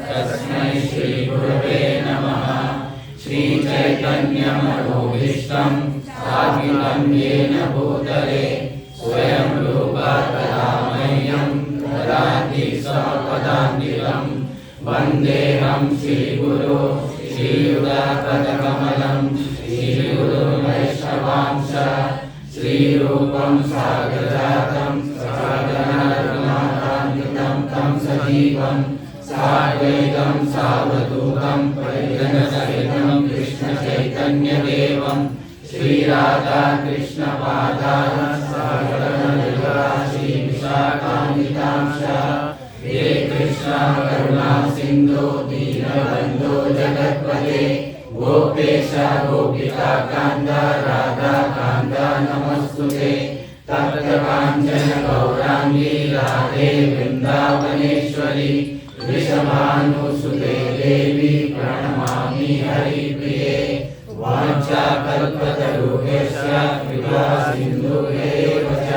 तस्मै श्री गुरवे नमः। श्रीचैतन्यमनोभीष्टं स्थापितं येन भूतले स्वयं रूपा तदा मह्यं ददाति स्वपदान्तिकं। वन्देऽहं श्रीगुरो श्रीयुतापदकमलं श्रीगुरुवैष्णवांश श्रीरूपं साग्रजातं सागरनाथान्वितं तं सजीवं साद्वैतं सावधूतं परिजनसहितं कृष्णचैतन्यदेवं श्रीराधा कृष्णपादाः श्रीविशाखान्वितांश हे कृष्णा करुणा सिन्धो दीनबन्धो जगत्पते गोपेश गोपिका कान्त राधा कान्त नमस्तुते। तप्तकाञ्चन गौराङ्गी राधे वृन्दावनेश्वरी वृषभानुसुते देवी प्रणमामि हरिप्रिये। वाञ्छाकल्पतरुभ्यश्च कृपा सिन्धुभ्येव च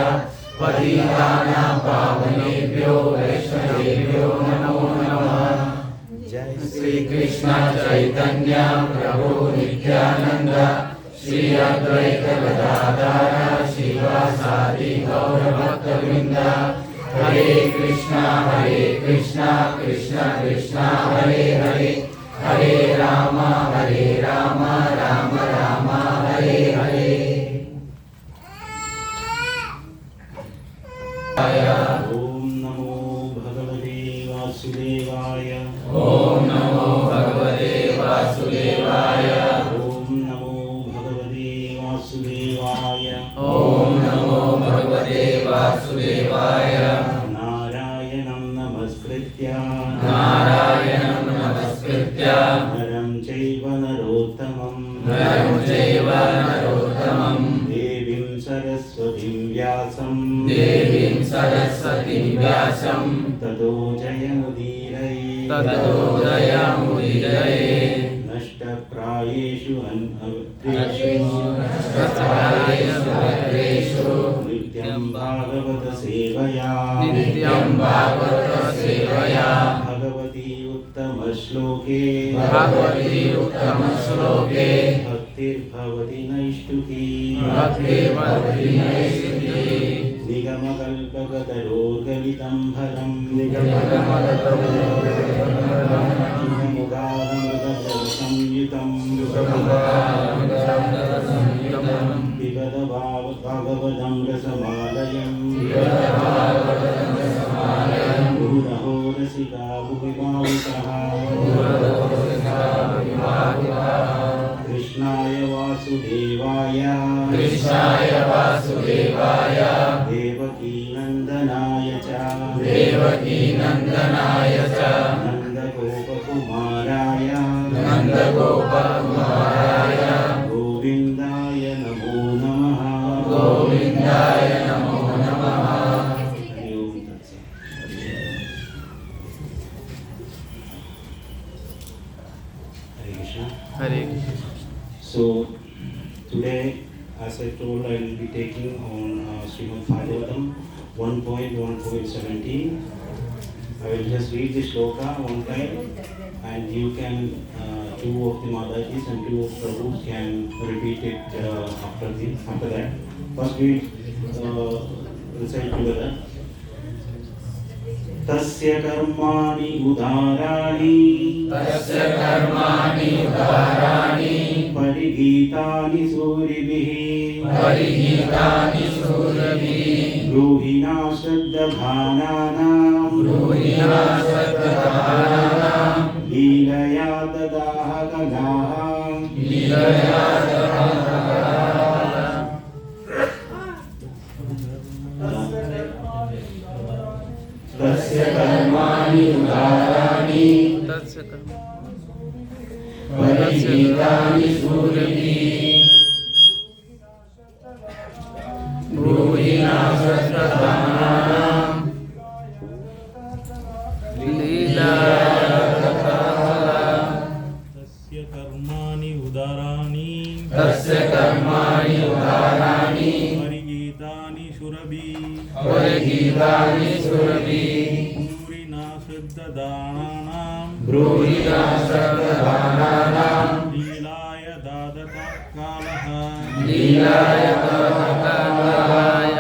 पतितानां पावनेभ्यो वैष्णवेभ्यो नमो नमः। जय श्री कृष्ण चैतन्य प्रभु नित्यानंद श्री अद्वैत गदाधर शिवासादि गौरभक्तवृंद। हरे कृष्णा कृष्णा कृष्णा हरे हरे हरे राम राम राम हरे हरे। ओम नमो भगवते वासुदेवाय। ओम नमो भगवते वासुदेवाय। ओम नमो भगवते वासुदेवाय। ओम नमो भगवते वासुदेवाय। नारायणं नमस्कृत्य नरं चैव नरोत्तमं देवीं सरस्वतीं व्यासं ततो जयमुदीरये नष्टप्रायेषु अभद्रेषु नित्यं भागवत सेवया भगवती उत्तम श्लोके भक्तिर्भवति नैष्ठुकी। निगमकल्पकतरोर्गलितं फलं संयुतं पिबद भागवतं रसमालयं मुहुरहो रसिका भुवि भावुकाः। कृष्णाय वासुदेवाय देवकीनन्दनाय च नन्दगोपकुमाराय गोविन्दाय नमो नमः। हरि ओम तत्सत्। हरे कृष्ण। हरे Krishna. So today, as I told, I will be taking on Srimad Bhagavatam 1.1.17. I will just read the shloka one time, and you can, two of the Mataji's and two of Prabhu's can repeat it after that. First we recite together. तस्य कर्माणि उदाराणि परिगीतानि सूरिभिः ब्रूहिणा श्रद्धधानानां लीलया ददाह कलाः तस्य कर्माणि उदाराणि परिगीतानि सूरिभिः ब्रूहिणा श्रद्धधानानां लीलया तस्य कर्माणि उदाराणि परिगीतानि सुरभिः पूरिणा शुद्धदानानां ब्रूहिदासर्वदानानां लीलाय दादत कालः लीलाय तत्कालाय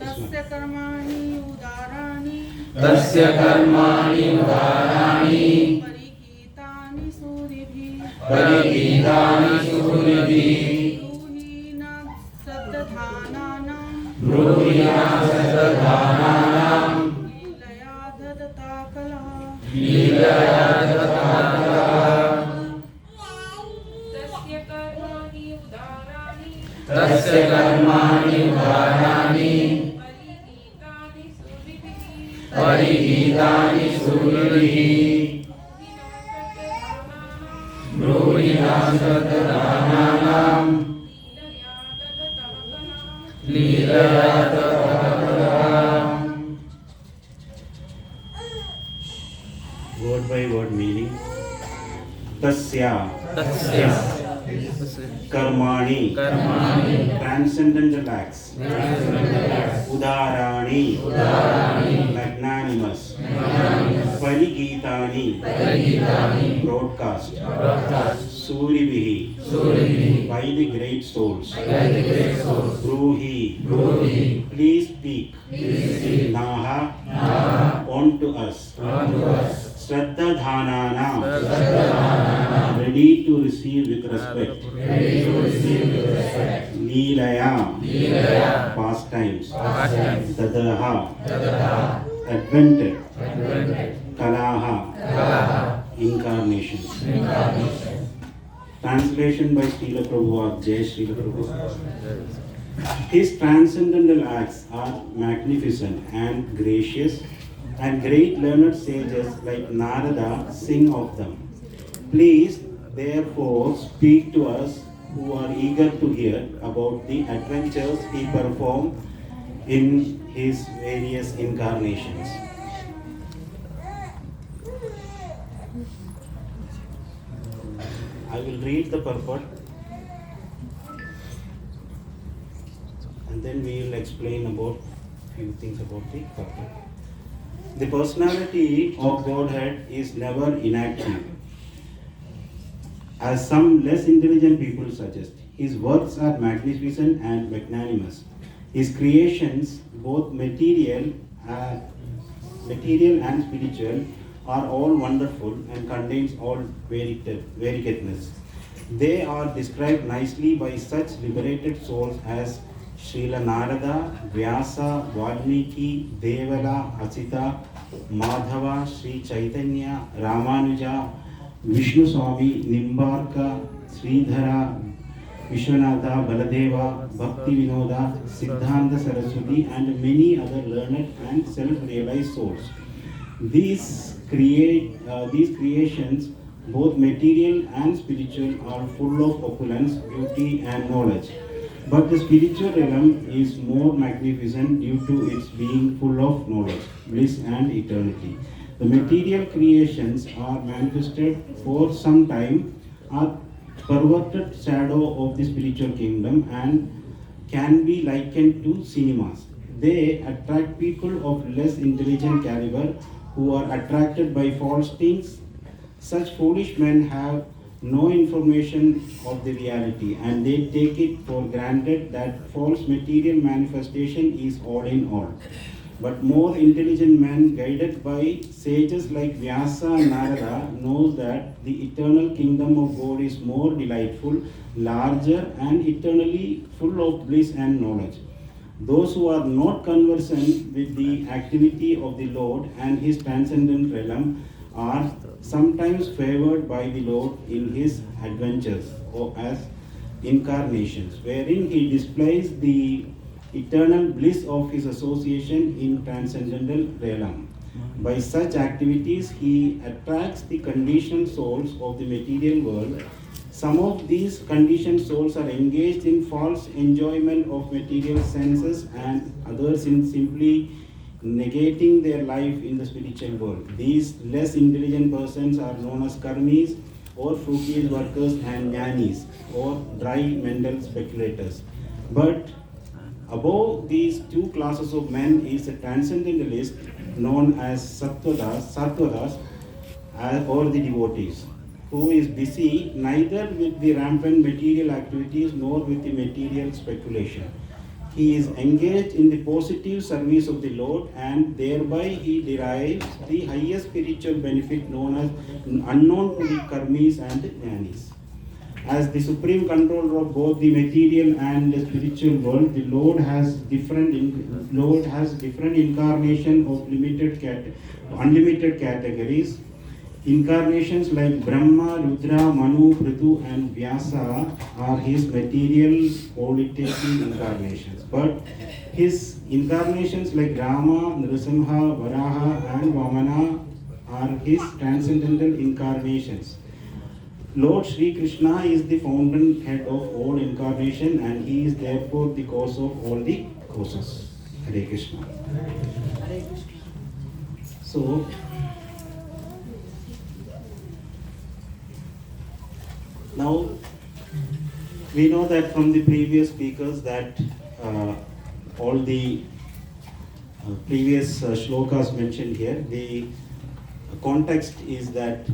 तस्य कर्माणि उदाराणि तस्य कर्माणि उदाराणि परिगीतानि सूरिभिः परिगीतानि सूरिभिः ब्रूहीणां सद्दधानानां ब्रूहिणां लीलया ददता कलः लीलया तत्कालाय तस्य कर्माणि उदाराणि तस्य कर्माणि उदाराणि परिगीतानि परिगीतानि सूरिभिः सूरिभिः ब्रूहिणां सद्दधानानां लीलया तत्कालाय Word by word meaning. Tasya तस्य karmani transcendental acts. Udarani magnanimous. Parigitani broadcast. Suribihi by the great souls. Bruhi please speak. Naha on to us. Shraddha ready to receive with respect. Leelaya past times. Dadaha advented. Kalaha incarnations. Translation by Srila Prabhupada. Jai Srila Prabhupada. His transcendental acts are magnificent and gracious, and great learned sages like Narada sing of them. Please, therefore, speak to us who are eager to hear about the adventures he performed in his various incarnations. I will read the purport and then we will explain about few things about the purport. The personality of Godhead is never inactive, as some less intelligent people suggest. His works are magnificent and magnanimous. His creations, both material and spiritual, are all wonderful and contains all variegatedness. They are described nicely by such liberated souls as Srila Narada, Vyasa, Valmiki, Devala, Asita, Madhava, Sri Chaitanya, Ramanuja, Vishnu Swami, Nimbarka, Sridhara, Vishwanatha, Baladeva, Bhakti Vinoda, Siddhanta Saraswati, and many other learned and self-realized souls. These creations, both material and spiritual, are full of opulence, beauty, and knowledge. But the spiritual realm is more magnificent due to its being full of knowledge, bliss, and eternity. The material creations are manifested for some time, are perverted shadow of the spiritual kingdom, and can be likened to cinemas. They attract people of less intelligent caliber who are attracted by false things. Such foolish men have no information of the reality, and they take it for granted that false material manifestation is all in all. But more intelligent men, guided by sages like Vyasa and Narada, knows that the eternal kingdom of God is more delightful, larger, and eternally full of bliss and knowledge. Those who are not conversant with the activity of the Lord and his transcendent realm are sometimes favored by the Lord in his adventures or as incarnations, wherein he displays the eternal bliss of his association in transcendental realm. By such activities, he attracts the conditioned souls of the material world. Some of these conditioned souls are engaged in false enjoyment of material senses, and others in simply negating their life in the spiritual world. These less intelligent persons are known as karmis, or fruitless workers, and jnanis, or dry mental speculators. But Above these two classes of men is a transcendentalist known as Sattvadas or the devotees, who is busy neither with the rampant material activities nor with the material speculation. He is engaged in the positive service of the Lord, and thereby he derives the highest spiritual benefit known as unknown to the karmis and jnanis. As the supreme controller of both the material and the spiritual world, the Lord has different incarnation of unlimited categories. Incarnations like Brahma, Rudra, Manu, Prithu and Vyasa are his material qualitative incarnations. But his incarnations like Rama, Nrsimha, Varaha and Vamana are his transcendental incarnations. Lord Sri Krishna is the fountainhead of all incarnation, and he is therefore the cause of all the causes. Hare Krishna. So, now we know that from the previous speakers that all the previous shlokas mentioned here, the context is that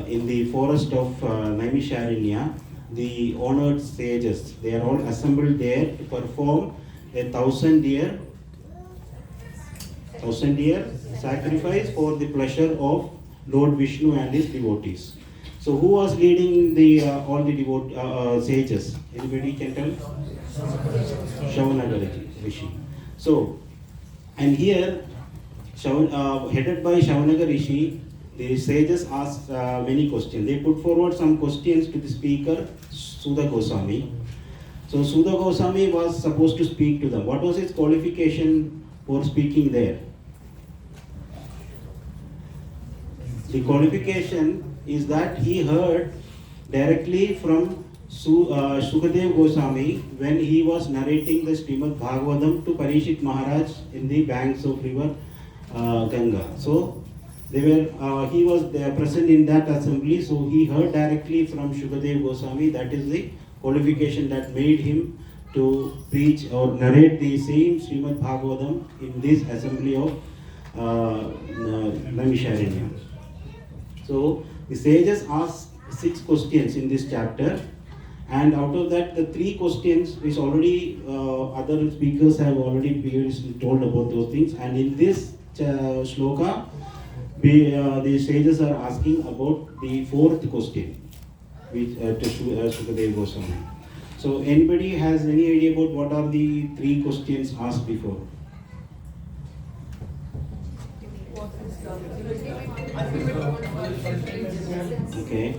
in the forest of Naimisharanya, the honored sages, they are all assembled there to perform a 1,000-year sacrifice for the pleasure of Lord Vishnu and his devotees. So who was leading the all the sages? Anybody can tell? Shaunaka Rishi. So, and here, headed by Shaunaka Rishi, the sages asked many questions. They put forward some questions to the speaker, Sudha Goswami. So Sudha Goswami was supposed to speak to them. What was his qualification for speaking there? The qualification is that he heard directly from Sukadev Goswami when he was narrating the Srimad Bhagavatam to Parishit Maharaj in the banks of river Ganga. So he was there present in that assembly, so he heard directly from Sukadev Goswami. That is the qualification that made him to preach or narrate the same Srimad Bhagavatam in this assembly of Naimisharanya. So the sages asked 6 questions in this chapter, and out of that the 3 questions which already other speakers have already previously told about those things, and in this shloka the sages are asking about the 4th question which to Sukadev Goswami. So anybody has any idea about what are the 3 questions asked before? Okay.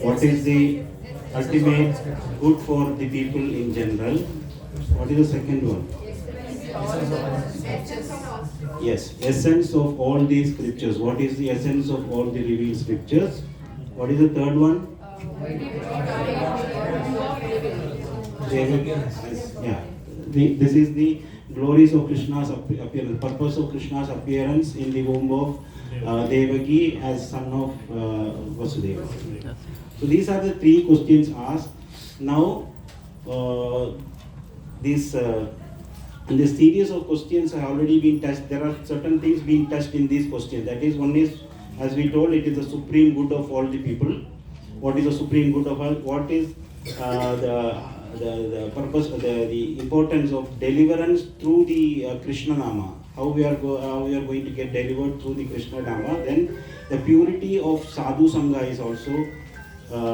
What is the ultimate good for the people in general? What is the second one? Yes, essence of all these scriptures. What is the essence of all the revealed scriptures? What is the third one? Yeah. This is the glories of Krishna's appearance, purpose of Krishna's appearance in the womb of Devaki as son of Vasudeva. So these are the 3 questions asked. Now, this series of questions have already been touched. There are certain things being touched in these questions. That is, one is, as we told, it is the supreme good of all the people. What is the supreme good of all? What is the purpose, the importance of deliverance through the Krishna Nama? How we are going to get delivered through the Krishna Nama? Then the purity of Sadhu Sangha is also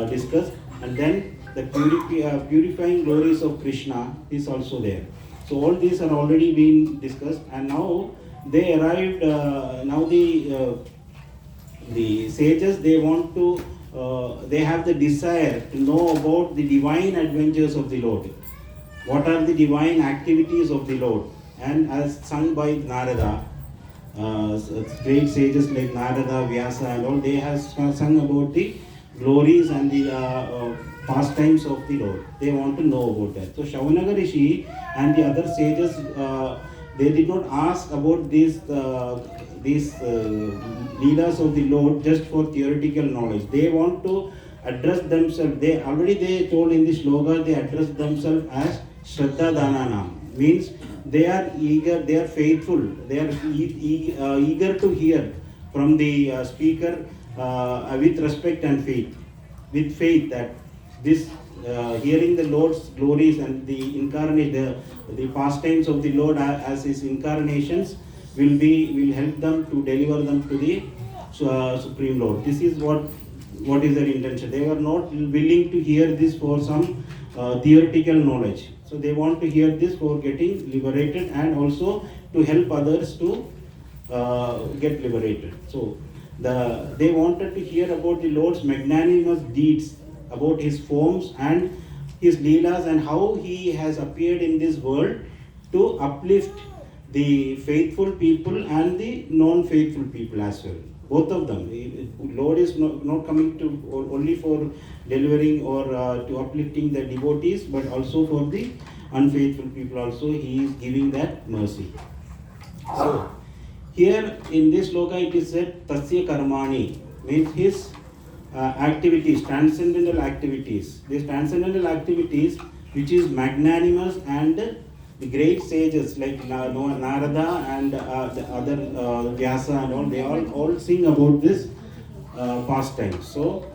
discussed, and then the purifying glories of Krishna is also there. So all these are already being discussed, and now they arrived. Now the sages, they want to. They have the desire to know about the divine adventures of the Lord. What are the divine activities of the Lord? And as sung by Narada, great sages like Narada, Vyasa and all, they have sung about the glories and the pastimes of the Lord. They want to know about that. So Shaunaka Rishi and the other sages, they did not ask about these leaders of the Lord just for theoretical knowledge. They want to address themselves. They told in the shloka, they address themselves as Shraddha Dananam means they are eager, they are faithful, they are eager to hear from the speaker with respect and faith, with faith that this hearing the Lord's glories and the incarnate, the pastimes of the Lord as His incarnations will help them to deliver them to the Supreme Lord. This is what is their intention. They were not willing to hear this for some theoretical knowledge. So they want to hear this for getting liberated and also to help others to get liberated. So they wanted to hear about the Lord's magnanimous deeds, about His forms and His leelas and how He has appeared in this world to uplift the faithful people and the non-faithful people as well. Both of them. The Lord is not coming to only for delivering or to uplifting the devotees, but also for the unfaithful people also He is giving that mercy. So here in this sloka it is said Tasya Karmani, means His activities, transcendental activities. These transcendental activities which is magnanimous, and the great sages like Narada and the other Vyasa and all, they all sing about this pastime. So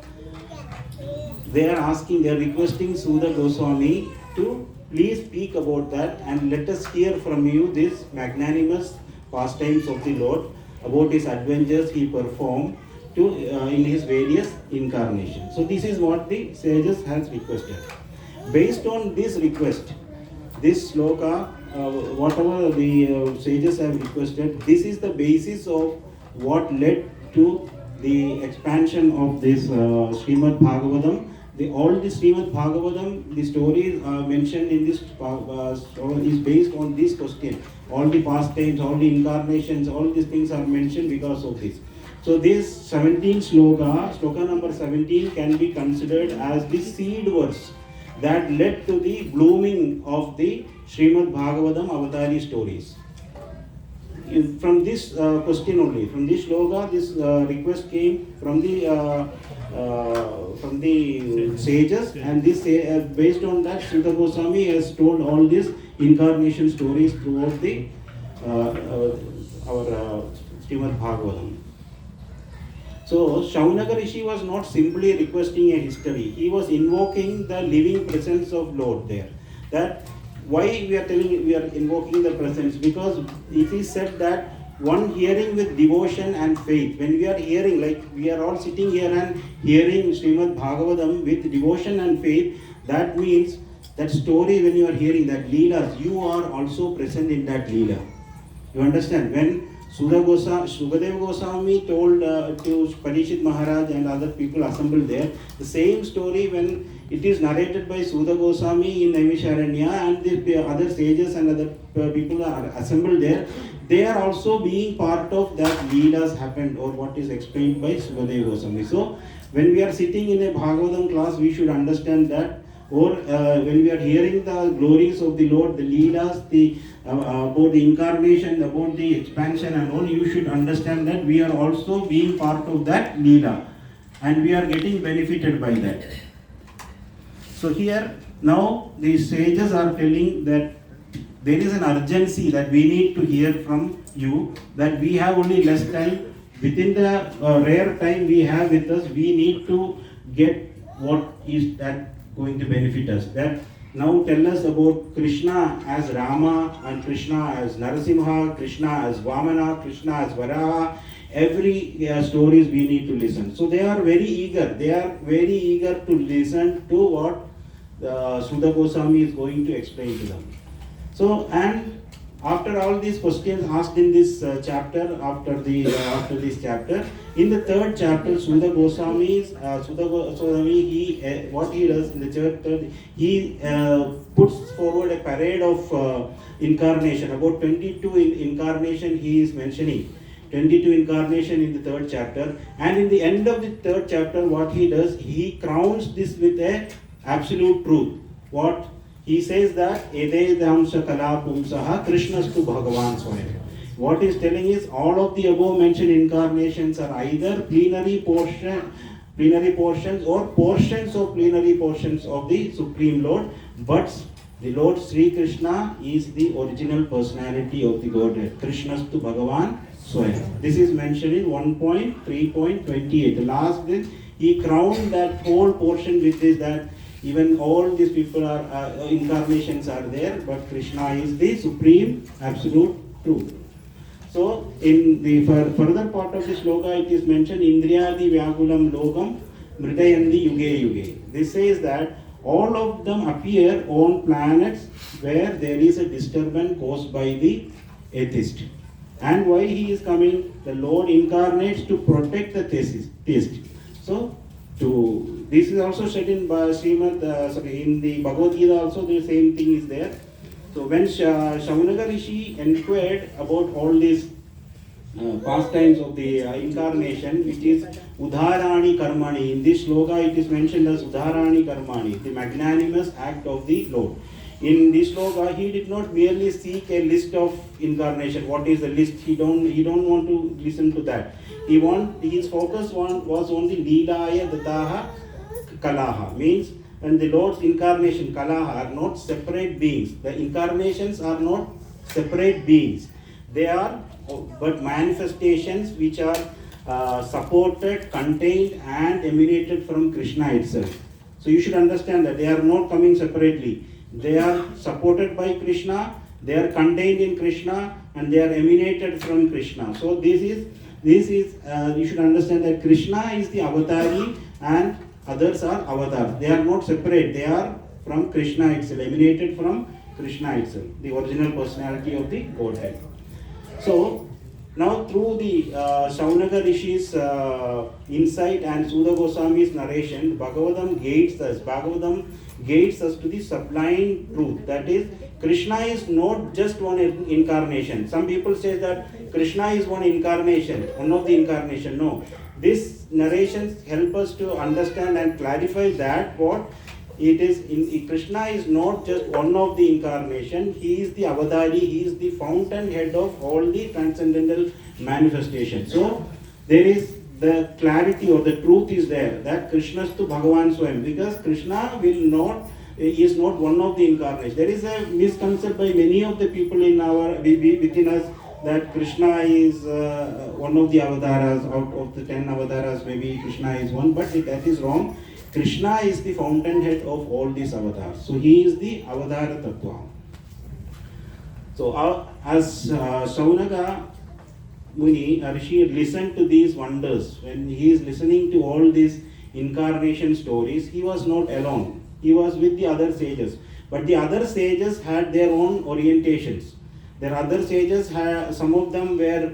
they are requesting Suda Goswami to please speak about that and let us hear from you this magnanimous pastimes of the Lord, about His adventures He performed in His various incarnations. So this is what the sages has requested. Based on this request, this sloka, whatever the sages have requested, this is the basis of what led to the expansion of this Srimad Bhagavatam. All the Srimad Bhagavatam, the stories mentioned in this is based on this question. All the pastimes, all the incarnations, all these things are mentioned because of this. So this 17 sloka number 17 can be considered as the seed verse that led to the blooming of the Srimad Bhagavatam Avatari stories. From this question only, from this sloka, this request came from the sages, and this based on that, Sutta Goswami has told all these incarnation stories throughout the our Srimad Bhagavatam. So Shaunaka Rishi was not simply requesting a history; he was invoking the living presence of Lord there. That why we are invoking the presence, because it is said that one hearing with devotion and faith. When we are hearing, like we are all sitting here and hearing Srimad Bhagavatam with devotion and faith, that means that story when you are hearing that leelas, you are also present in that leela. You understand? When Sukadeva Goswami told to Parishit Maharaj and other people assembled there, the same story when it is narrated by Sudha Goswami in Naimisharanya and the other sages and other people are assembled there, they are also being part of that leelas happened or what is explained by Sukadeva Goswami. So when we are sitting in a Bhagavatam class, we should understand that, or when we are hearing the glories of the Lord, the leelas, about the incarnation, about the expansion and all, you should understand that we are also being part of that leela and we are getting benefited by that. So here now the sages are telling that there is an urgency that we need to hear from you, that we have only less time. Within the rare time we have with us, we need to get what is that going to benefit us. That now tell us about Krishna as Rama and Krishna as Narasimha, Krishna as Vamana, Krishna as Varaha. Every stories we need to listen. So they are very eager. They are very eager to listen to what Sudha Goswami is going to explain to them. So, and after all these questions asked in this chapter, after this chapter, in the third chapter, Sudha Goswami, what he does in the chapter, he puts forward a parade of incarnation. About 22 incarnation he is mentioning. 22 incarnation in the third chapter, and in the end of the third chapter, what he does, he crowns this with a absolute truth. What he says that Ededamsha Kala Pumsaha Krishnastu Bhagavan Swayam. What he is telling is all of the above mentioned incarnations are either plenary portions or portions of plenary portions of the Supreme Lord, but The Lord Sri Krishna is the original personality of the Godhead. Krishnastu Bhagavan Swayam. This is mentioned in 1.3.28. The last bit, he crowned that whole portion with this, that even all these people are incarnations are there, but Krishna is the supreme absolute truth. So in the further part of the sloka, it is mentioned Indriyadi Vyakulam Logam Mridayandi Yuge Yuge. This says that all of them appear on planets where there is a disturbance caused by the atheist. And why he is coming? The Lord incarnates to protect the theist. So this is also said in in the Bhagavad Gita also the same thing is there. So when Shaunaka Rishi inquired about all these pastimes of the incarnation, which is Udharani Karmani. In this sloka it is mentioned as Udharani Karmani, the magnanimous act of the Lord. In this sloka he did not merely seek a list of incarnation. What is the list? He don't want to listen to that. His focus was on the Leelaya Dataha Kalaha. Means when the Lord's incarnation Kalaha are not separate beings. The incarnations are not separate beings. They are but manifestations which are supported, contained and emanated from Krishna itself. So you should understand that they are not coming separately. They are supported by Krishna, they are contained in Krishna and they are emanated from Krishna. So this is you should understand that Krishna is the avatari and others are avatars. They are not separate, they are from Krishna itself, emanated from Krishna itself, the original personality of the Godhead. So now through the Shaunaka Rishi's insight and Sudha Goswami's narration, Bhagavatam gates us to the sublime truth. That is, Krishna is not just one incarnation. Some people say that Krishna is one incarnation, one of the incarnation. No. These narrations help us to understand and clarify that what it is. Krishna is not just one of the incarnation. He is the avatari. He is the fountain head of all the transcendental manifestations. So there is the clarity or the truth is there that Krishnastu Bhagavan Swayam, because Krishna is not one of the incarnations. There is a misconception by many of the people within us that Krishna is one of the avatars. Out of the 10 avatars, maybe Krishna is one, but that is wrong. Krishna is the fountainhead of all these avatars. So he is the Avatara Tattva. So as Shaunaka Muni, Rishi listened to these wonders, when he is listening to all these incarnation stories, he was not alone. He was with the other sages. But the other sages had their own orientations. Their other sages had, some of them were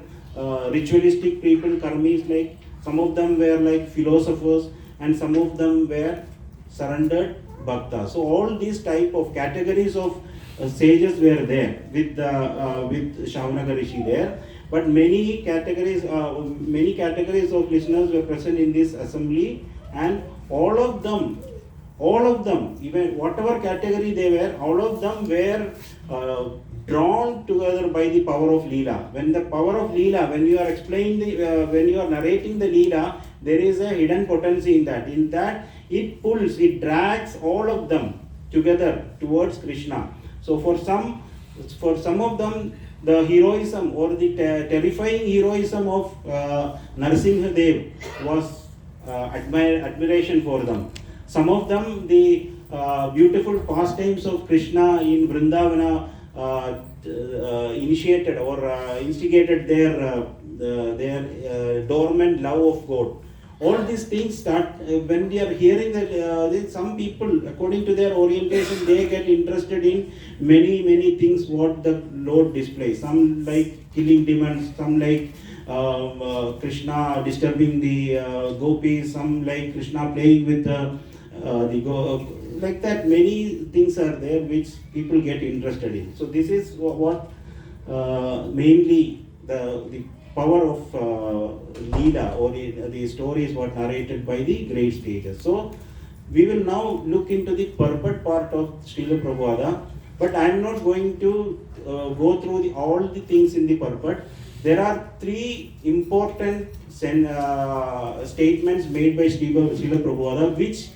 ritualistic people, karmis, like some of them were like philosophers, and some of them were surrendered bhaktas. So all these type of categories of sages were there with Shaunaka Rishi there. But many categories of listeners were present in this assembly, and all of them, even whatever category they were, all of them were drawn together by the power of Leela. When the power of Leela, when you are explaining when you are narrating the Leela, there is a hidden potency in that. In that, it pulls, it drags all of them together towards Krishna. So for some of them, the heroism or the terrifying heroism of Narasimha Dev was admiration for them. Some of them, the beautiful pastimes of Krishna in Vrindavana initiated or instigated their dormant love of God. All these things start when we are hearing that some people, according to their orientation, they get interested in many things what the Lord displays. Some like killing demons, some like Krishna disturbing the gopis, some like Krishna playing with like that. Many things are there which people get interested in. So this is what mainly the power of Leela or the stories what narrated by the great sages. So we will now look into the purport part of Srila Prabhupada, but I am not going to go through all the things in the purport. There are three important statements made by Srila Prabhupada which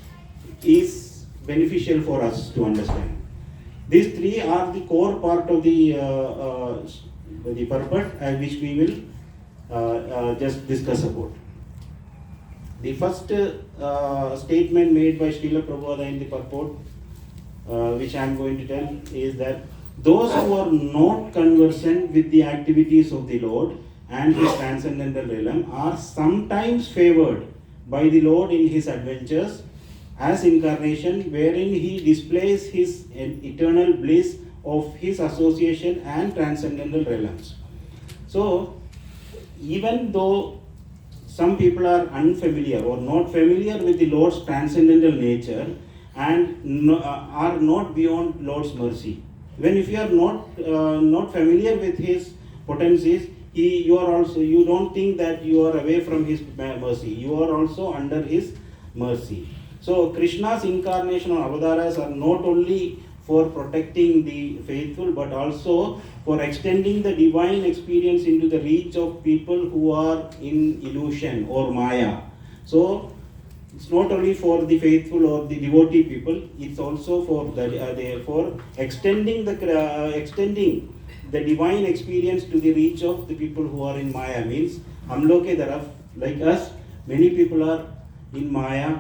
is beneficial for us to understand. These three are the core part of the purport, which we will just discuss about. The first statement made by Srila Prabhupada in the purport, which I am going to tell, is that those who are not conversant with the activities of the Lord and his transcendental realm are sometimes favored by the Lord in his adventures as incarnation, wherein he displays his eternal bliss of his association and transcendental realms. So, even though some people are unfamiliar or not familiar with the Lord's transcendental nature and are not beyond Lord's mercy. When if you are not familiar with his potencies, you don't think that you are away from his mercy. You are also under his mercy. So Krishna's incarnation or avataras are not only for protecting the faithful, but also for extending the divine experience into the reach of people who are in illusion or maya. So it's not only for the faithful or the devotee people; it's also for extending the divine experience to the reach of the people who are in maya. Means hum log ke taraf, like us, many people are in maya.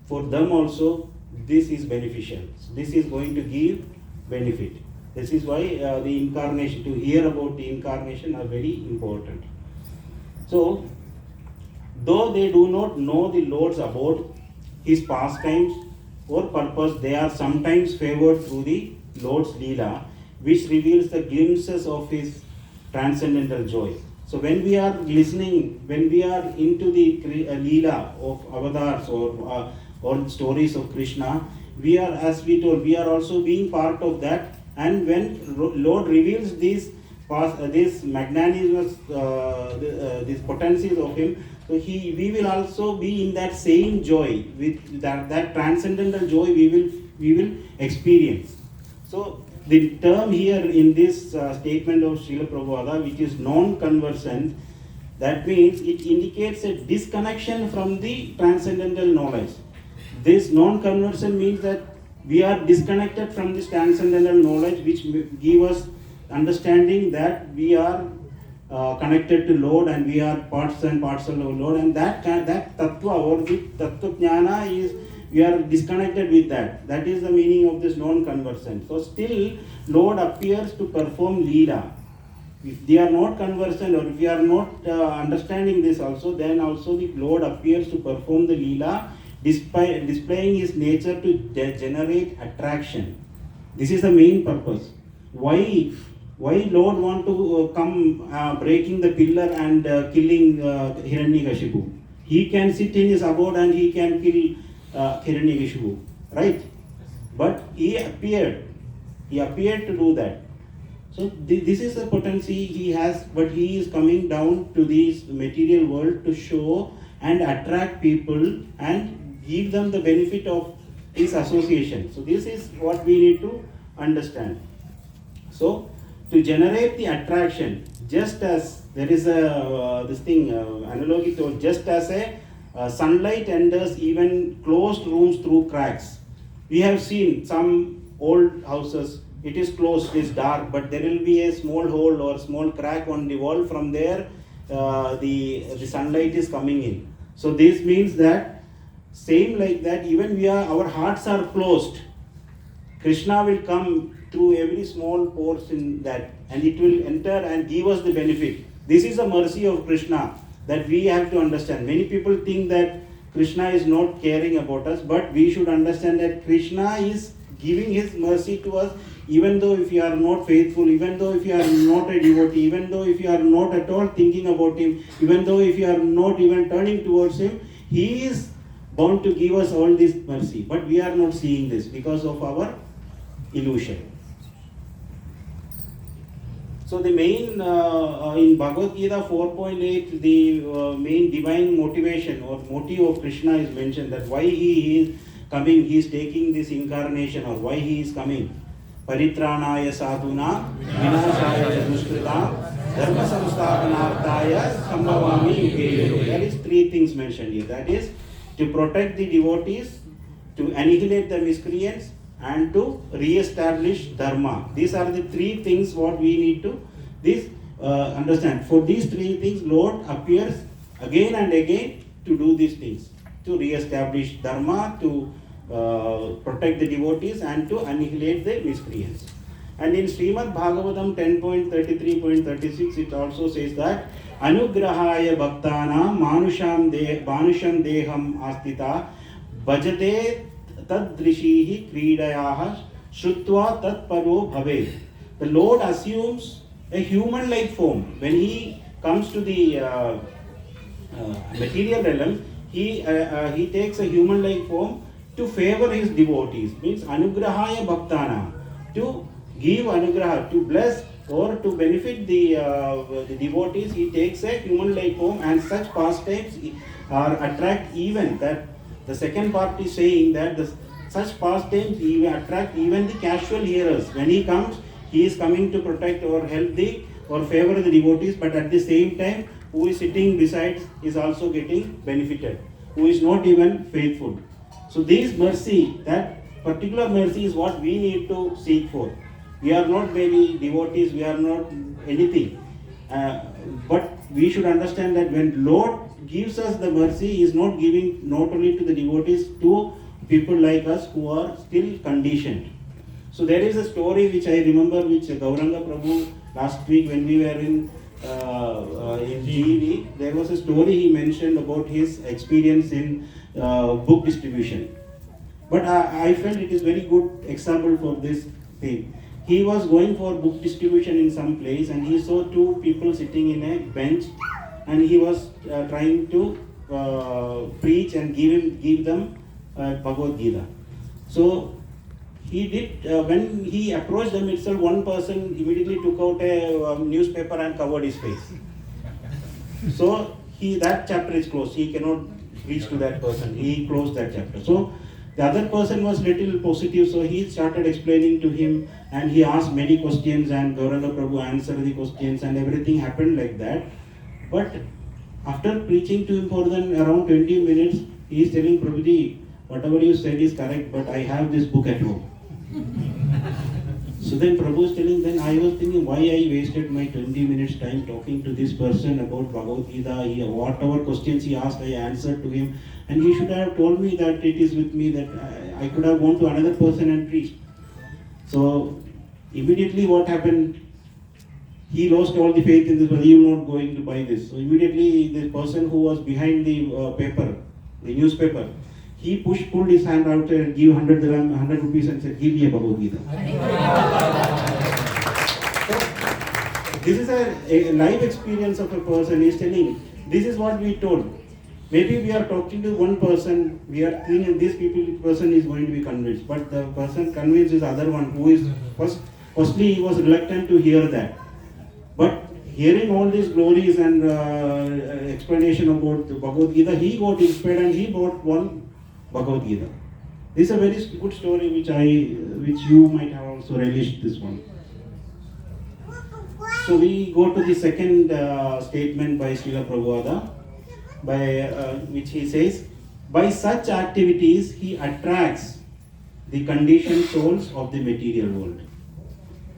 For them also, this is beneficial. This is going to give benefit. This is why the incarnation, to hear about the incarnation, are very important. So, though they do not know the Lord's abode, his pastimes or purpose, they are sometimes favored through the Lord's Leela, which reveals the glimpses of his transcendental joy. So when we are listening, when we are into the Leela of avatars or stories of Krishna, we are, as we told, we are also being part of that. And when Lord reveals these magnanimous, these potencies of him, so we will also be in that same joy, with that transcendental joy we will experience. So the term here in this statement of Srila Prabhupada, which is non-conversant, that means it indicates a disconnection from the transcendental knowledge. This non-conversant means that we are disconnected from this transcendental knowledge, which give us understanding that we are connected to Lord and we are parts and parcel of Lord, and that tattva or the tattva jnana is, we are disconnected with that. That is the meaning of this non-conversant. So still Lord appears to perform Leela. If they are not conversant or if we are not understanding this also, then also the Lord appears to perform the Leela, displaying his nature to generate attraction. This is the main purpose. Why Lord want to come breaking the pillar and killing Hiranyakashipu? He can sit in his abode and he can kill Hiranyakashipu, right? But he appeared to do that. So this is the potency he has, but he is coming down to this material world to show and attract people and give them the benefit of his association. So this is what we need to understand. So to generate the attraction, just as there is a analogy to, just as a sunlight enters even closed rooms through cracks. We have seen some old houses, it is closed, it is dark, but there will be a small hole or small crack on the wall. From there the sunlight is coming in. So this means that same like that, even our hearts are closed, Krishna will come through every small pores in that, and it will enter and give us the benefit. This is the mercy of Krishna that we have to understand. Many people think that Krishna is not caring about us, but we should understand that Krishna is giving his mercy to us, even though if you are not faithful, even though if you are not a devotee, even though if you are not at all thinking about him, even though if you are not even turning towards him, he is bound to give us all this mercy. But we are not seeing this because of our illusion. So the main, in Bhagavad Gita 4.8, the main divine motivation or motive of Krishna is mentioned, that why he is coming, he is taking this incarnation, or why he is coming. Paritranaya sadhuna, vinashaya duskrita, dharma samsthapanarthaya sambhavami yuge yuge. There is three things mentioned here. That is to protect the devotees, to annihilate the miscreants, and to re-establish dharma. These are the three things what we need to understand. For these three things, Lord appears again and again to do these things, to re-establish dharma, to protect the devotees, and to annihilate the miscreants. And in Srimad Bhagavatam 10.33.36, it also says that Anugrahaya Bhaktanam Manusham Deham Astita Bhajate Tadrishihi Kridayaha Shrutva Tatparo Bhave. The Lord assumes a human-like form. When he comes to the material realm, he takes a human-like form to favor his devotees. Means Anugrahaya Bhaktanam, to give anugraha, to bless or to benefit the devotees. He takes a human-like form, and such pastimes are attract even that. The second part is saying that such pastimes even attract even the casual hearers. When he comes, he is coming to protect or help or favor the devotees, but at the same time, who is sitting beside is also getting benefited, who is not even faithful. So this mercy, that particular mercy is what we need to seek for. We are not maybe devotees, we are not anything. But we should understand that when Lord gives us the mercy, He is not giving not only to the devotees, to people like us who are still conditioned. So there is a story which I remember, which Gauranga Prabhu last week when we were in GEV, there was a story he mentioned about his experience in book distribution. But I felt it is very good example for this thing. He was going for book distribution in some place, and he saw two people sitting in a bench, and he was trying to preach and give them Bhagavad Gita. So he did, when he approached them itself, one person immediately took out a newspaper and covered his face. So that chapter is closed. He cannot reach to that person. He closed that chapter. So the other person was little positive, so he started explaining to him, and he asked many questions, and Gauranga Prabhu answered the questions, and everything happened like that. But after preaching to him for around 20 minutes, he is telling Prabhuji, whatever you said is correct, but I have this book at home. So then Prabhu is telling, then I was thinking why I wasted my 20 minutes time talking to this person about Bhagavad Gita. Whatever questions he asked, I answered to him. And he should have told me that it is with me, that I could have gone to another person and preached. So immediately what happened? He lost all the faith in this, but he was not going to buy this. So immediately the person who was behind the paper, the newspaper, he pulled his hand out and gave 100 rupees and said, give me a Bhagavad Gita. So, this is a live experience of a person. He is telling, this is what we told. Maybe we are talking to one person, we are thinking this person is going to be convinced, but the person convinced is other one who is, firstly he was reluctant to hear that. But hearing all these glories and explanation about the Bhagavad Gita, he got inspired and he bought one Bhagavad Gita. This is a very good story which you might have also relished this one. So we go to the second statement by Srila Prabhupada, which he says, by such activities he attracts the conditioned souls of the material world.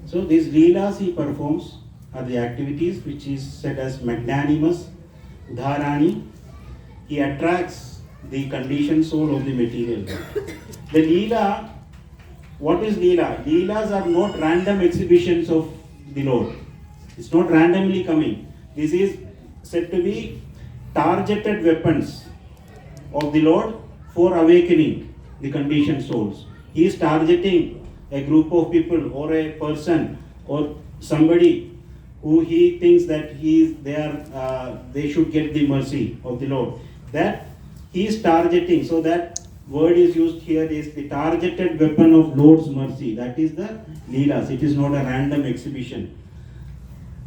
So these leelas he performs are the activities which is said as magnanimous, udharani. He attracts the conditioned soul of the material world. The leela, what is leela? Leelas are not random exhibitions of the Lord. It's not randomly coming. This is said to be targeted weapons of the Lord for awakening the conditioned souls. He is targeting a group of people or a person or somebody who he thinks that they should get the mercy of the Lord. That he is targeting. So that word is used here is the targeted weapon of Lord's mercy. That is the leelas. It is not a random exhibition.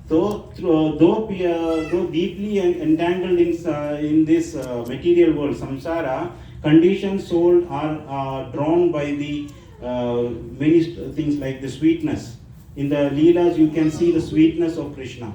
So, though deeply entangled in this material world, samsara, conditioned souls are drawn by the many things like the sweetness. In the leelas, you can see the sweetness of Krishna.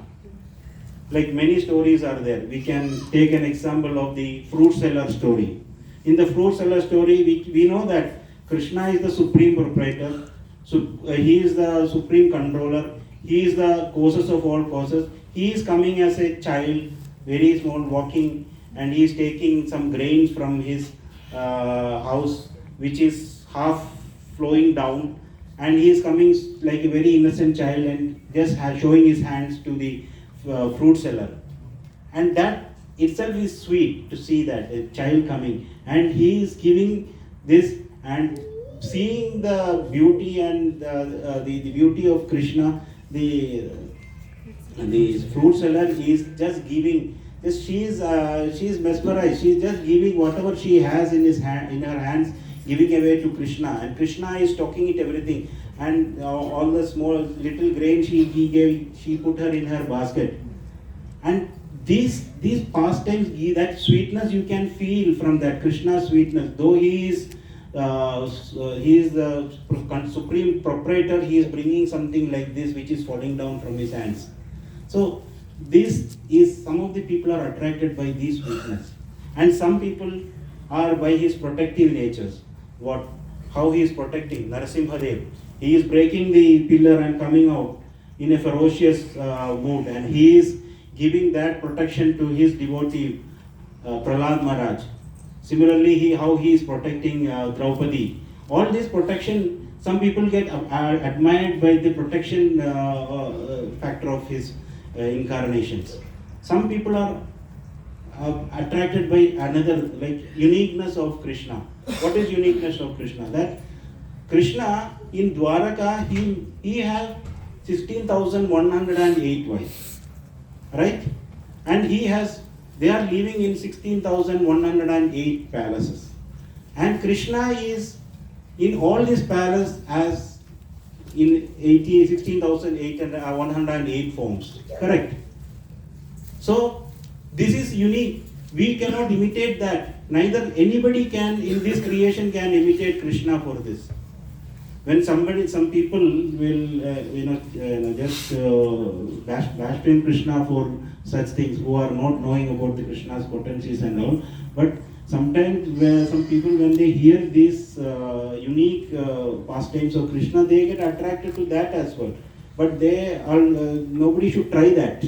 Like many stories are there. We can take an example of the fruit seller story. In the fruit seller story, we know that Krishna is the supreme proprietor. He is the supreme controller. He is the causes of all causes. He is coming as a child, very small, walking, and he is taking some grains from his house, which is half flowing down, and he is coming like a very innocent child and just showing his hands to the fruit seller. And that itself is sweet to see that a child coming, and he is giving this and seeing the beauty and the beauty of Krishna. The fruit seller is just giving. She is mesmerized. She is just giving whatever she has in her hands, giving away to Krishna. And Krishna is talking it everything. And all the small little grain she put her in her basket. And these pastimes, that sweetness you can feel from that Krishna sweetness. Though he is the supreme proprietor, he is bringing something like this which is falling down from his hands. So this is, some of the people are attracted by this sweetness, and some people are by his protective natures. How he is protecting Narasimhadev. He is breaking the pillar and coming out in a ferocious mood, and he is giving that protection to his devotee Prahlad Maharaj. Similarly, how he is protecting Draupadi. All this protection, some people are admired by the protection factor of his incarnations. Some people are attracted by another, like uniqueness of Krishna. What is uniqueness of Krishna? That Krishna in Dwaraka, he has 16,108 wives, right? And they are living in 16,108 palaces. And Krishna is in all these palaces as in 16,108 forms. Correct? So this is unique. We cannot imitate that. Neither anybody can in this creation can imitate Krishna for this. When some people will just blaspheme Krishna for such things, who are not knowing about the Krishna's potencies and all. But sometimes some people, when they hear these unique pastimes of Krishna, they get attracted to that as well. But nobody should try that.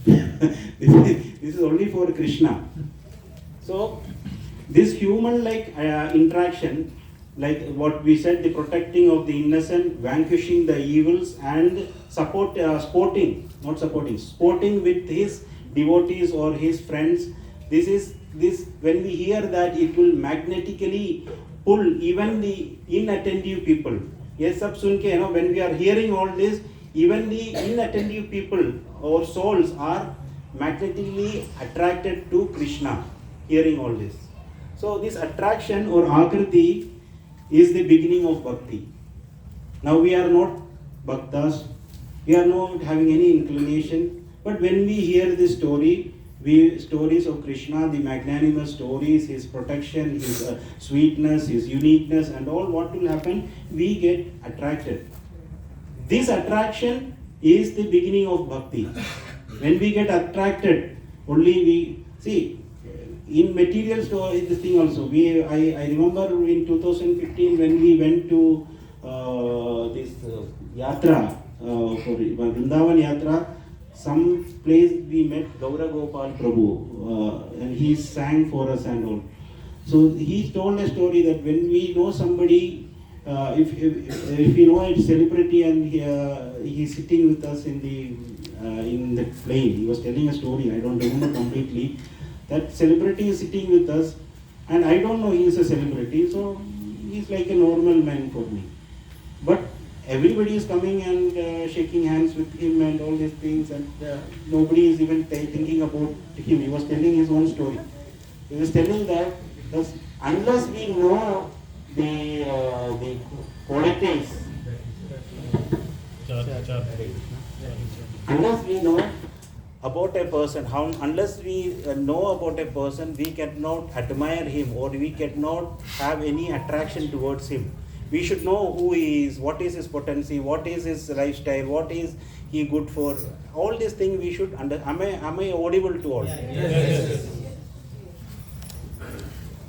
This is only for Krishna. So this human-like interaction, like what we said, the protecting of the innocent, vanquishing the evils, and sporting with his devotees or his friends. This when we hear that, it will magnetically pull even the inattentive people. Yes, sab sun ke, when we are hearing all this, even the inattentive people or souls are magnetically attracted to Krishna, hearing all this. So this attraction or akriti is the beginning of bhakti. Now we are not bhaktas, we are not having any inclination, but when we hear this stories of Krishna, the magnanimous stories, his protection, his sweetness, his uniqueness, and all, what will happen? We get attracted. This attraction is the beginning of bhakti. When we get attracted, only we see. In material story, this thing also. I remember in 2015 when we went to this yatra for Vrindavan yatra. Some place we met Gaura Gopal Prabhu, and he sang for us and all. So he told a story that when we know somebody, if we know a celebrity and he's sitting with us in the plane, he was telling a story. I don't remember completely. That celebrity is sitting with us, and I don't know he is a celebrity, so he's like a normal man for me. But everybody is coming and shaking hands with him and all these things, and nobody is even thinking about him. He was telling his own story. He was telling that unless we know the qualities, unless we know about a person, unless we know about a person, we cannot admire him or we cannot have any attraction towards him. We should know who he is, what is his potency, what is his lifestyle, what is he good for. All these things we should understand. Am I audible to all? Yes.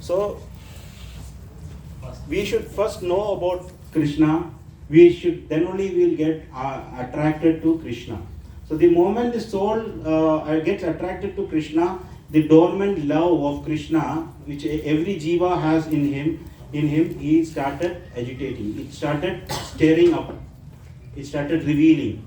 So, we should first know about Krishna. We should, then only we will get attracted to Krishna. So the moment the soul gets attracted to Krishna, the dormant love of Krishna, which every jiva has in him, he started agitating. It started stirring up. It started revealing.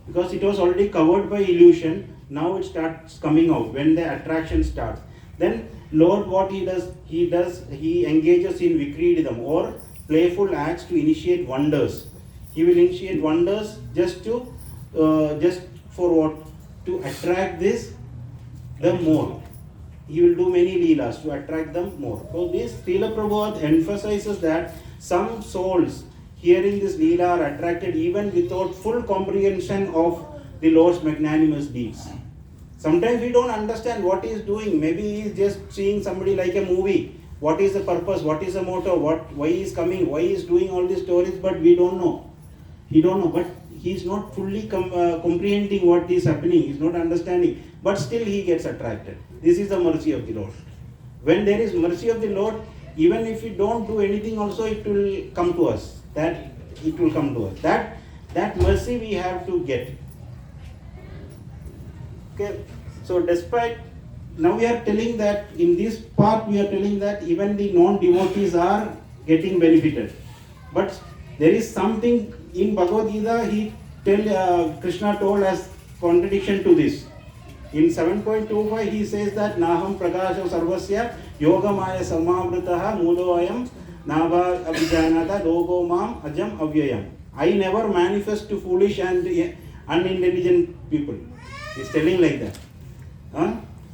Because it was already covered by illusion, now it starts coming out when the attraction starts. Then Lord, what he does, he engages in vikridam or playful acts to initiate wonders. He will initiate wonders just for what? To attract them more. He will do many leelas to attract them more. So this Srila Prabhupada emphasizes that some souls hearing this leela are attracted even without full comprehension of the Lord's magnanimous deeds. Sometimes we don't understand what he is doing. Maybe he is just seeing somebody like a movie. What is the purpose? What is the motto? Why he is coming? Why he is doing all these stories? But we don't know. He don't know. But he is not fully comprehending what is happening. He is not understanding. But still he gets attracted. This is the mercy of the Lord. When there is mercy of the Lord, even if we don't do anything also, it will come to us. That mercy we have to get. Okay, so despite, now we are telling that in this part we are telling that even the non-devotees are getting benefited. But there is something in Bhagavad Gita, Krishna told as contradiction to this. In 7.25 he says that Naham Prakasha Sarvasya Yogamaya Samamritaha Mudoayam Nava Abhijanata Logo Mam Ajam Avyayam. I never manifest to foolish and unintelligent people. He's telling like that.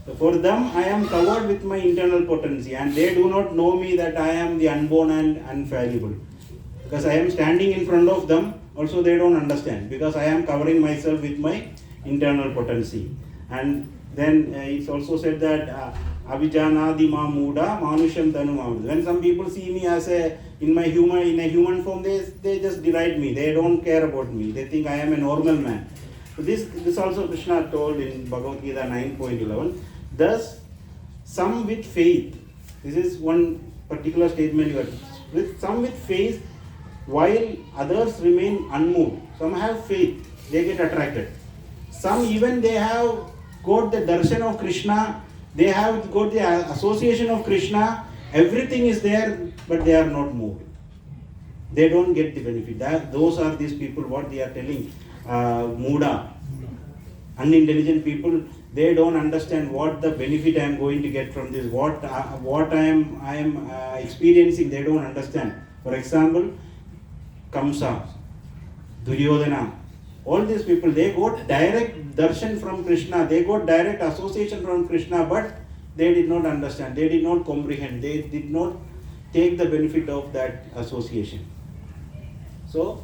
So for them, I am covered with my internal potency, and they do not know me that I am the unborn and unfallible. Because I am standing in front of them, also they don't understand. Because I am covering myself with my internal potency. And then it's also said that Avijanadi ma muda manusham tanu mamuda. When some people see me as in a human form, they just deride me. They don't care about me. They think I am a normal man. So this also Krishna told in Bhagavad Gita 9.11. Thus, some with faith, this is one particular statement, some with faith, while others remain unmoved. Some have faith, they get attracted. Some even they have got the darshan of Krishna, they have got the association of Krishna, everything is there, but they are not moved. They don't get the benefit. Those are these people, what they are telling. Muda, unintelligent people, they don't understand what the benefit I am going to get from this, what I am experiencing, they don't understand. For example, Kamsa, Duryodhana, all these people, they got direct darshan from Krishna, they got direct association from Krishna, but they did not understand, they did not comprehend, they did not take the benefit of that association. So,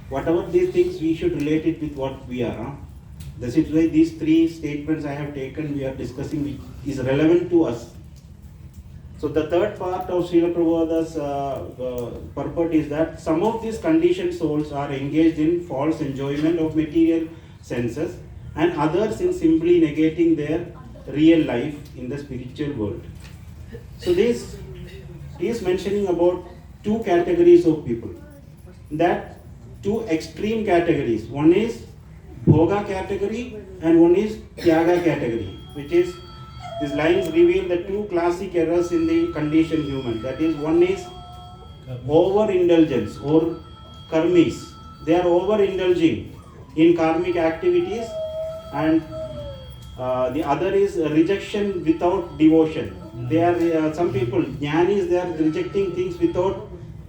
whatever these things, we should relate it with what we are. That's why these three statements I have taken, we are discussing, which is relevant to us. So the third part of Srila Prabhupada's purport is that some of these conditioned souls are engaged in false enjoyment of material senses, and others in simply negating their real life in the spiritual world. So this is mentioning about two categories of people. That two extreme categories. One is Bhoga category and one is Tyaga category, which is, these lines reveal the two classic errors in the conditioned human. That is, one is overindulgence or karmis. They are overindulging in karmic activities, and the other is rejection without devotion. They are some people, jnanis, they are rejecting things without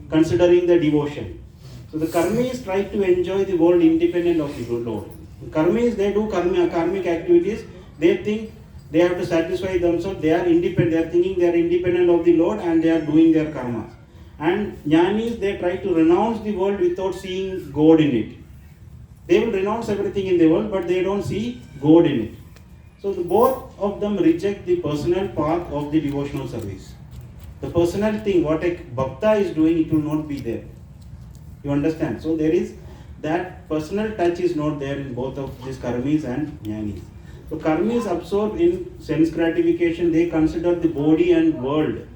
considering the devotion. So the karmis try to enjoy the world independent of the Lord. Karmis, they do karmic activities. They think they have to satisfy themselves. They are independent. They are thinking they are independent of the Lord and they are doing their karmas. And jnanis, they try to renounce the world without seeing God in it. They will renounce everything in the world, but they don't see God in it. So both of them reject the personal path of the devotional service. The personal thing, what a bhakta is doing, it will not be there. You understand? So there is that personal touch is not there in both of these karmis and jnanis. So karmis absorbed in sense gratification, they consider the body and world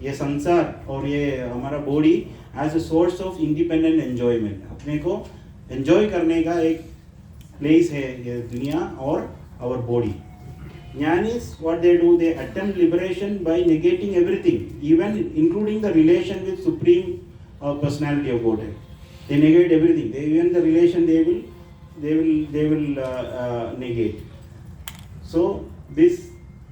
ये संसार और ये हमारा body as a source of independent enjoyment, अपने को enjoy करने का एक प्लेस है ये दुनिया और our body. Jnanis, what they do, they attempt liberation by negating everything, even including the relation with Supreme Personality of Godhead. They negate everything. They, even the relation they will negate. So this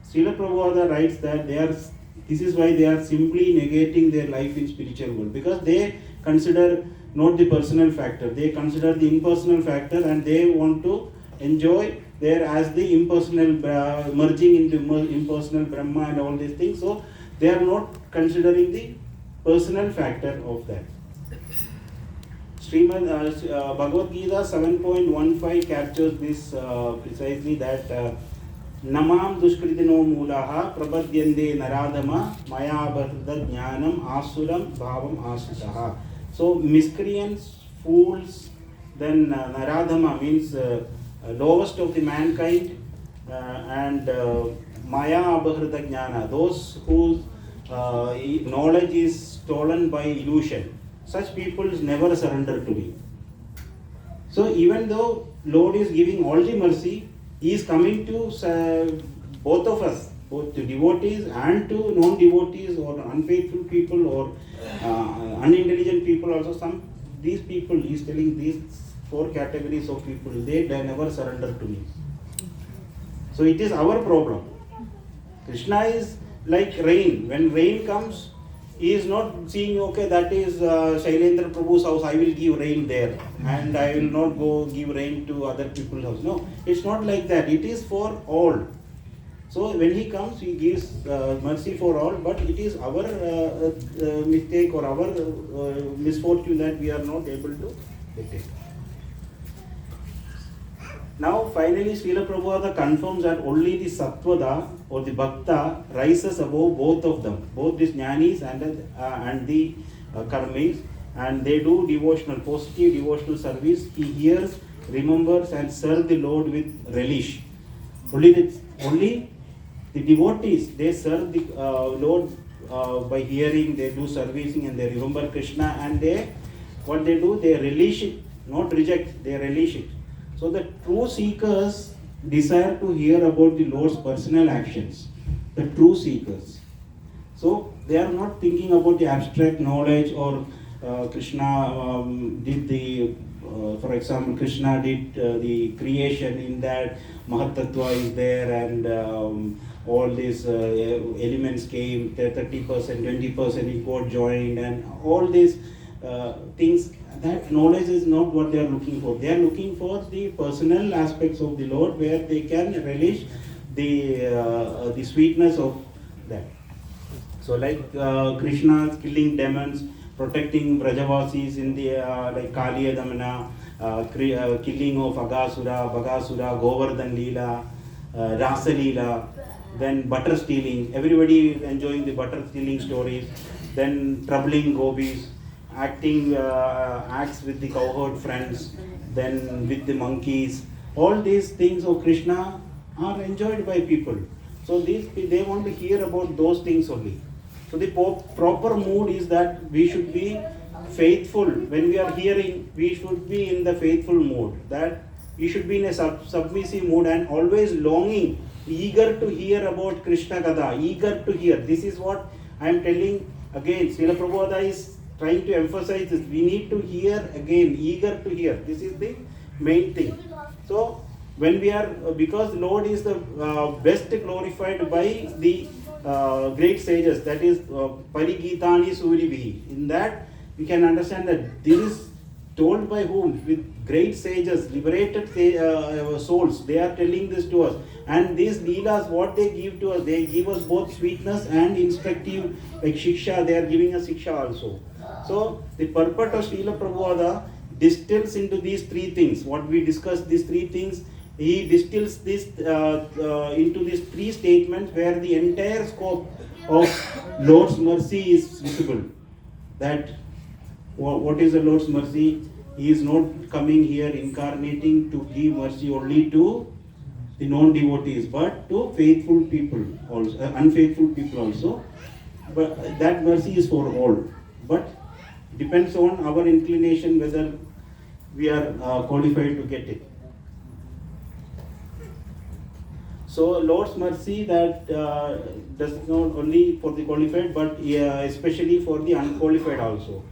Srila Prabhupada writes that this is why they are simply negating their life in spiritual world, because they consider not the personal factor, they consider the impersonal factor, and they want to enjoy there as the impersonal merging into impersonal Brahma and all these things. So they are not considering the personal factor of that. Srimad Bhagavad Gita 7.15 captures this precisely, that Namam duskritino mulaha prapadyande naradama maya bharda jnanam asuram bhavam asutaha. So miscreants, fools, then naradama means lowest of the mankind, and maya abharita jnana, those whose knowledge is stolen by illusion, such people never surrender to me. So even though Lord is giving all the mercy, he is coming to both of us, both to devotees and to non-devotees or unfaithful people or unintelligent people also. These people, he is telling these 4 categories of people, they never surrender to me. So it is our problem. Krishna is like rain. When rain comes, he is not seeing, okay, that is Shailendra Prabhu's house, I will give rain there, and I will not go give rain to other people's house. No, it's not like that. It is for all. So when he comes, he gives mercy for all, but it is our mistake or our misfortune that we are not able to detect. Now finally Srila Prabhupada confirms that only the Sattvada or the Bhakta rises above both of them, both the Jnanis and the Karmis, and they do positive devotional service. He hears, remembers and serves the Lord with relish. Only the devotees, they serve the Lord by hearing, they do servicing and they remember Krishna, and what they do, they relish it, not reject, they relish it. So the true seekers desire to hear about the Lord's personal actions, the true seekers. So they are not thinking about the abstract knowledge or Krishna did the, for example, Krishna did the creation, in that Mahatattva is there, and all these elements came, 30%, 20% it got joined, and all these things. That knowledge is not what they are looking for. They are looking for the personal aspects of the Lord, where they can relish the sweetness of that. So like Krishna killing demons, protecting Brajavasis in the like Kaliya Damana, killing of Agasura, Bagasura, Govardhan Leela, Rasa Leela, then butter stealing. Everybody enjoying the butter stealing stories. Then troubling gopis, acting acts with the cowherd friends, then with the monkeys. All these things of Krishna are enjoyed by people. So they want to hear about those things only. So the proper mood is that we should be faithful. When we are hearing, we should be in the faithful mood. That we should be in a submissive mood and always longing, eager to hear about Krishna Katha, eager to hear. This is what I am telling again. Srila Prabhupada is trying to emphasize this. We need to hear again, eager to hear. This is the main thing. So when we are, because Lord is the best glorified by the great sages, that is Parigitani Suribihi. In that we can understand that this is told by whom? With great sages, liberated souls. They are telling this to us. And these leelas, what they give to us, they give us both sweetness and instructive, like Shiksha, they are giving us Shiksha also. So the purport of Srila Prabhupada distills into these three things. What we discussed, these three things, he distills this into these three statements where the entire scope of Lord's mercy is visible. That what is the Lord's mercy? He is not coming here incarnating to give mercy only to the non-devotees, but to faithful people also, unfaithful people also. but that mercy is for all. But depends on our inclination whether we are qualified to get it. So Lord's mercy that does not only for the qualified, but especially for the unqualified also.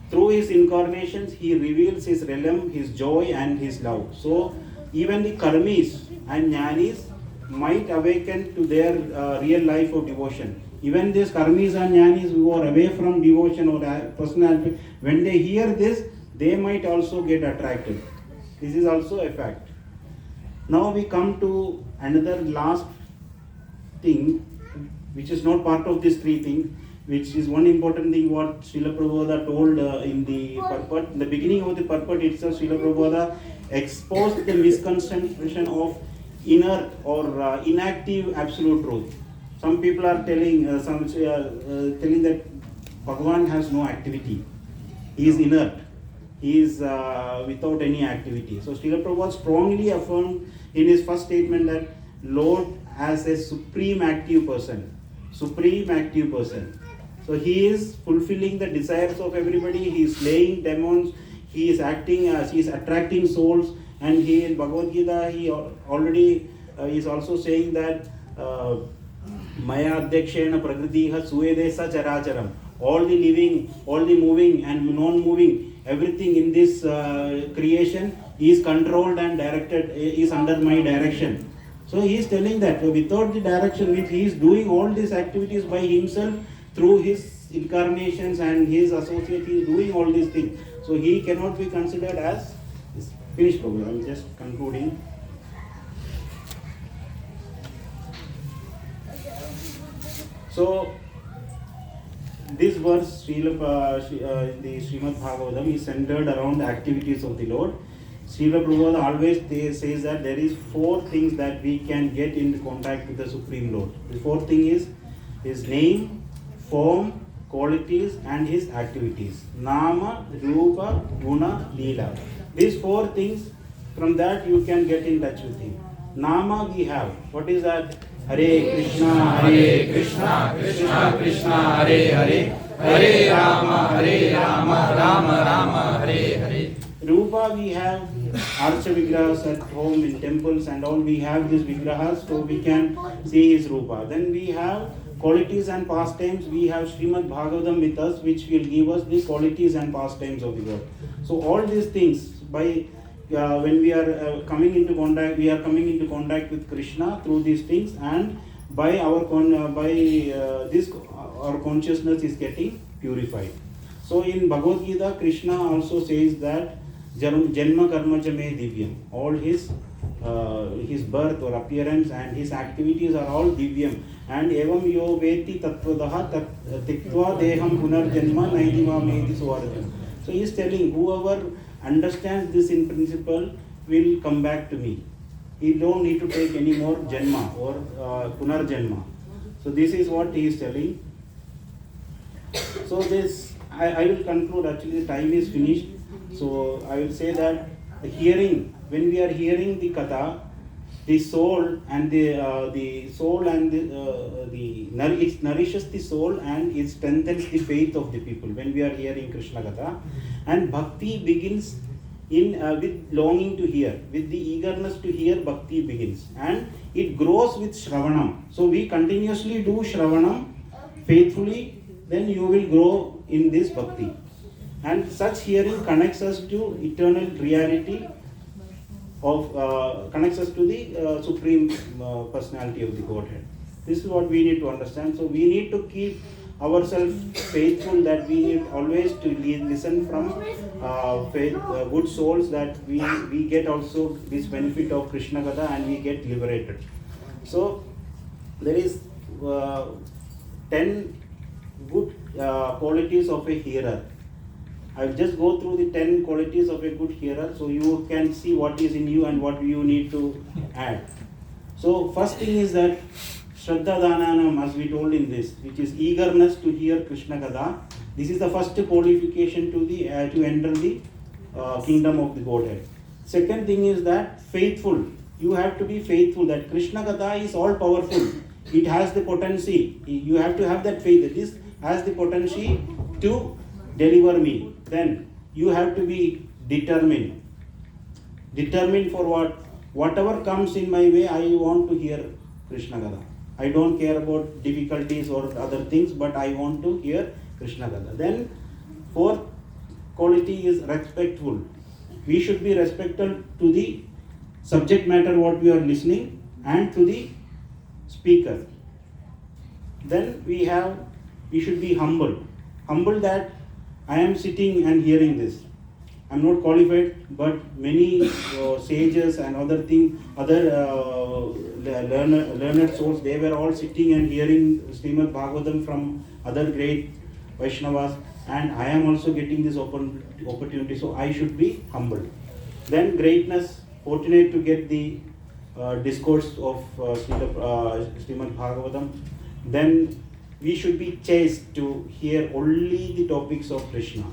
Through his incarnations, he reveals his realm, his joy, and his love. So even the karmis and jnanis might awaken to their real life of devotion. Even these karmis and jnanis who are away from devotion or personality, when they hear this, they might also get attracted. This is also a fact. Now we come to another last thing, which is not part of these three things, which is one important thing what Srila Prabhupada told in the purport. In the beginning of the purport itself, Srila Prabhupada exposed the misconception of inert or inactive absolute truth. Some people are telling telling that Bhagavan has no activity. He is inert. He is without any activity. So Srila Prabhupada strongly affirmed in his first statement that Lord as a supreme active person. Supreme active person. So he is fulfilling the desires of everybody. He is slaying demons. He is acting as he is attracting souls. And he in Bhagavad Gita he already is also saying that Maya Adhyakshena Prakritiha Suedesa Characharam. All the living, all the moving and non-moving, everything in this creation is controlled and directed, is under my direction. So he is telling that without the direction, which he is doing all these activities by himself through his incarnations and his associates, he is doing all these things. So he cannot be considered as finished program. I am just concluding. So this verse, the Srimad Bhagavatam, is centered around the activities of the Lord. Srila Prabhupada always says that there is four things that we can get into contact with the Supreme Lord. The fourth thing is his name, form, qualities and his activities. Nama, Rupa, Guna, Leela. These four things, from that you can get in touch with him. Nama we have. What is that? Hare Krishna, Krishna Krishna Hare Hare, Hare Rama Rama Rama Hare Hare. Rupa we have Archa Vigrahas at home in temples and all, we have these Vigrahas so we can see his Rupa. Then we have qualities and pastimes, we have Srimad Bhagavatam with us which will give us the qualities and pastimes of the Lord. So all these things, by when we are coming into contact, we are coming into contact with Krishna through these things, and by our this our consciousness is getting purified. So in Bhagavad Gita, Krishna also says that Janma Karma Chame Divyam. All his birth or appearance and his activities are all Divyam. And Evam Yo Veti Tattvadaha Tiktva Deham Punarjanma Naidiva Medi Suvaradam. So he is telling whoever understands this in principle will come back to me. He don't need to take any more Janma or Punarjanma. So this is what he is telling. So this, I will conclude, actually the time is finished. So I will say that the hearing, when we are hearing the Katha, the soul and the soul and it nourishes the soul and it strengthens the faith of the people when we are hearing Krishna Katha. And bhakti begins in with longing to hear, with the eagerness to hear, bhakti begins, and it grows with Shravanam. So we continuously do Shravanam faithfully, then you will grow in this bhakti. And such hearing connects us to eternal reality of connects us to the supreme personality of the Godhead. This is what we need to understand. So we need to keep ourselves faithful, that we need always to listen from faith, good souls, that we get also this benefit of Krishna Katha and we get liberated. So there is 10 good qualities of a hearer. I will just go through the 10 qualities of a good hearer so you can see what is in you and what you need to add. So first thing is that Shraddha Dhananam, as we told in this, which is eagerness to hear Krishna Katha. This is the first qualification to the to enter the kingdom of the Godhead. Second thing is that faithful. You have to be faithful, that Krishna Katha is all powerful. It has the potency. You have to have that faith. This has the potential to deliver me. Then you have to be determined. Determined for what? Whatever comes in my way, I want to hear Krishna Katha. I don't care about difficulties or other things, but I want to hear Krishna Katha. Then fourth quality is respectful. We should be respectful to the subject matter what we are listening and to the speaker. Then we should be humble. Humble that I am sitting and hearing this. I am not qualified, but many sages and other learned souls, they were all sitting and hearing Srimad Bhagavatam from other great Vaishnavas, and I am also getting this opportunity, so I should be humble. Then greatness, fortunate to get the discourse of Srimad Bhagavatam. Then we should be chaste to hear only the topics of Krishna.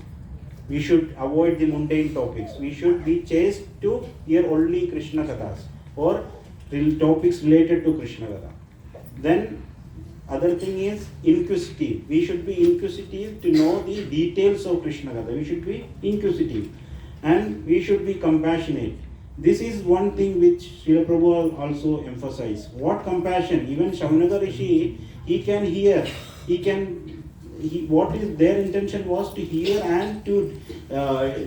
We should avoid the mundane topics. We should be chaste to hear only Krishna Kathas or topics related to Krishna Katha. Then other thing is inquisitive. We should be inquisitive to know the details of Krishna Katha. We should be inquisitive. And we should be compassionate. This is one thing which Srila Prabhupada also emphasized. What compassion? Even Shaunaka Rishi, he can hear, what is their intention was to hear and to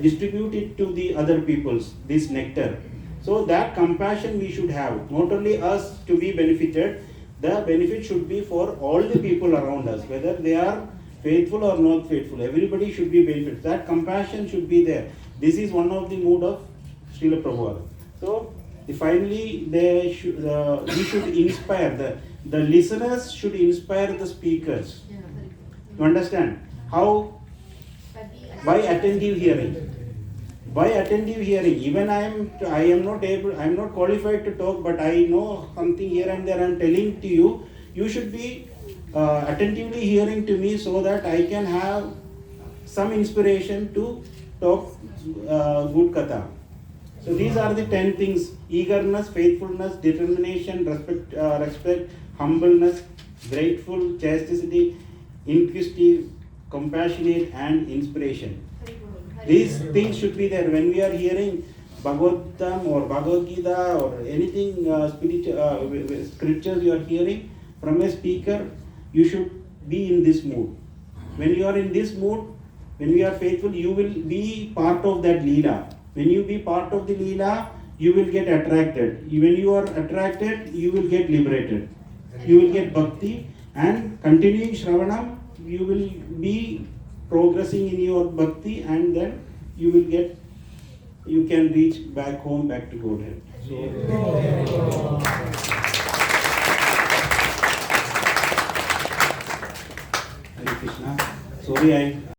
distribute it to the other peoples, this nectar. So that compassion we should have, not only us to be benefited, the benefit should be for all the people around us, whether they are faithful or not faithful. Everybody should be benefited. That compassion should be there. This is one of the mood of Srila Prabhupada. So finally, we should inspire, the listeners should inspire the speakers. You understand? How? By attentive hearing. By attentive hearing, even I am not qualified to talk, but I know something here and there I am telling to you. You should be attentively hearing to me so that I can have some inspiration to talk good katha. So these are the 10 things: eagerness, faithfulness, determination, respect, humbleness, grateful, chastity, inquisitive, compassionate, and inspiration. These things should be there when we are hearing Bhagavatam or Bhagavad Gita or anything scriptures you are hearing from a speaker. You should be in this mood. When you are in this mood, when we are faithful, you will be part of that Leela. When you be part of the Leela, you will get attracted. When you are attracted, you will get liberated. You will get bhakti, and continuing Shravanam, you will be progressing in your bhakti, and then you can reach back home, back to Godhead. So, Hare Krishna. Sorry,